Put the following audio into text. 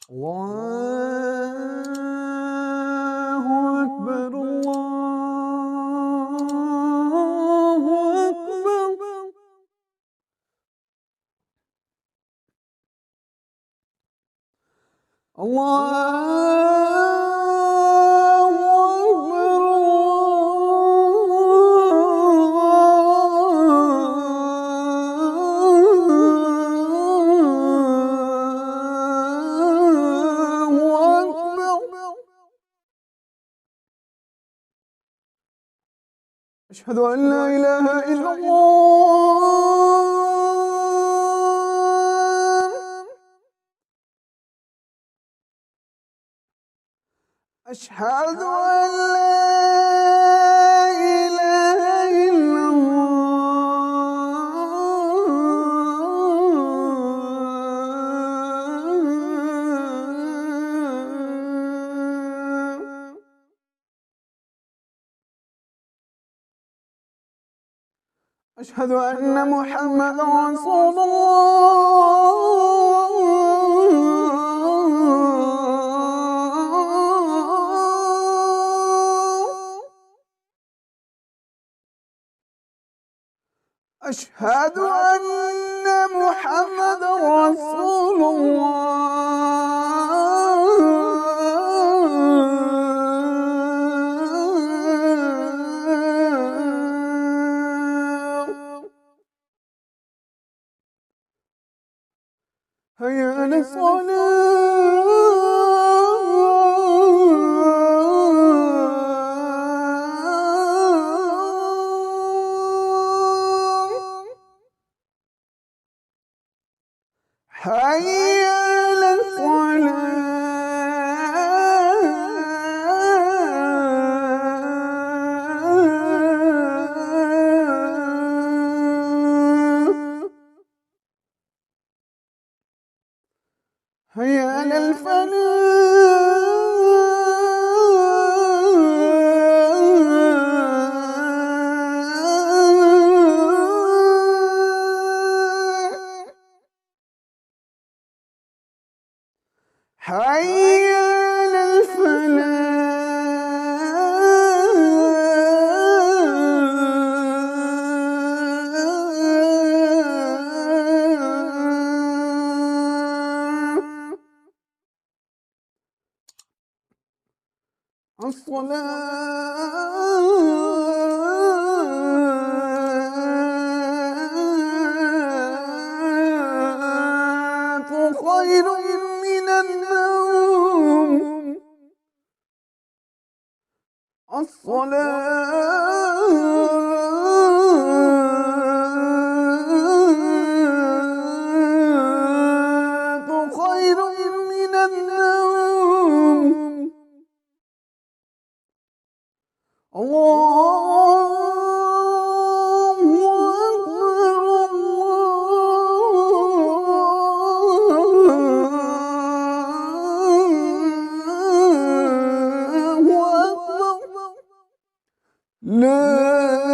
الله أكبر الله أكبر. أشهد أن لا إله إلا الله. أشهد أن لا إله إلا الله. أشهد أن محمدا رسول الله. أشهد أن محمدا رسول الله. هيا على الصلاة. حي على الصلاة. هيا على الفلاح. حي على الصلاة خير من النوم. الصلاة خير من النوم. الله أكبر الله أكبر. لا